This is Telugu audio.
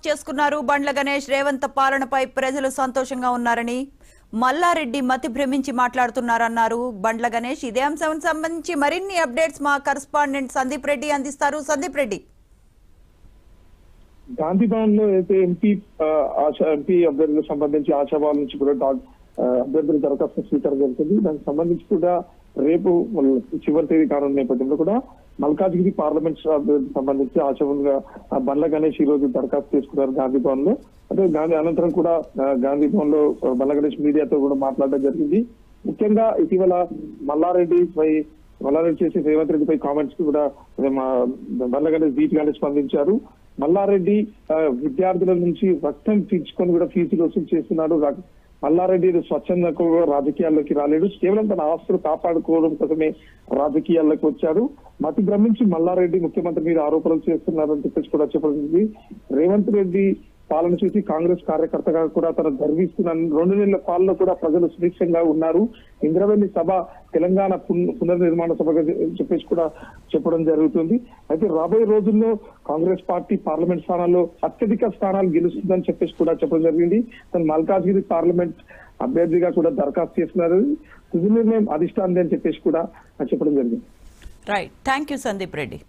చేసుకున్నారు. బండ్ల గణేష్ రేవంత్ పాలనపై ప్రజలు సంతోషంగా ఉన్నారని, మల్లారెడ్డి మతి భ్రమించి మాట్లాడుతున్నారన్నారు బండ్ల గణేష్. ఇదే అంశం సంబంధించి మరిన్ని అప్డేట్స్ మా కరెస్పాండెంట్ సందీప్ రెడ్డి అందిస్తారు. సందీప్ రెడ్డి, గాంధీ భవన్ లో అయితే ఎంపీ అభ్యర్థులకు సంబంధించి ఆశావాల నుంచి కూడా అభ్యర్థుల దరఖాస్తు స్వీకారం జరుగుతుంది. దానికి సంబంధించి కూడా రేపు చివరి తేదీ కానున్న నేపథ్యంలో కూడా మల్కాజ్గిరి పార్లమెంట్ సంబంధించి ఆశావాలుగా బండ్ల గణేష్ ఈ రోజు దరఖాస్తు చేసుకున్నారు గాంధీ భవన్ లో. అంటే గాంధీ అనంతరం కూడా గాంధీ భవన్ లో బండ్ల గణేష్ మీడియాతో కూడా మాట్లాడడం జరిగింది. ముఖ్యంగా ఇటీవల మల్లారెడ్డి చేసి రేవంత్ రెడ్డిపై కామెంట్స్ కి కూడా బండ్ల గణేష్ ధీటుగానే స్పందించారు. మల్లారెడ్డి విద్యార్థుల నుంచి రక్తం పీల్చుకొని కూడా ఫీజులు వసూలు చేస్తున్నాడు. మల్లారెడ్డి స్వచ్ఛందంగా రాజకీయాల్లోకి రాలేడు, కేవలం తన ఆస్తులు కాపాడుకోవడం కోసమే రాజకీయాల్లోకి వచ్చాడు. మతి భ్రమించి మల్లారెడ్డి ముఖ్యమంత్రి మీద ఆరోపణలు చేస్తున్నారని చెప్పేసి కూడా చెప్పబడింది. రేవంత్ రెడ్డి పాలన చూసి కాంగ్రెస్ కార్యకర్తగా కూడా తను గర్విస్తున్న 2 నెలల పాలనలో కూడా ప్రజలు సుభిక్షంగా ఉన్నారు. ఇంద్రవెల్లి సభ తెలంగాణ పునర్నిర్మాణ సభగా చెప్పేసి కూడా చెప్పడం జరుగుతుంది. అయితే రాబోయే రోజుల్లో కాంగ్రెస్ పార్టీ పార్లమెంట్ స్థానాల్లో అత్యధిక స్థానాలు గెలుస్తుందని చెప్పేసి కూడా చెప్పడం జరిగింది. తను మల్కాజ్గిరి పార్లమెంట్ అభ్యర్థిగా కూడా దరఖాస్తు చేస్తున్నారు. తుది నిర్ణయం అధిష్టానం అని చెప్పేసి కూడా చెప్పడం జరిగింది. Right, thank you Sandeep Reddy.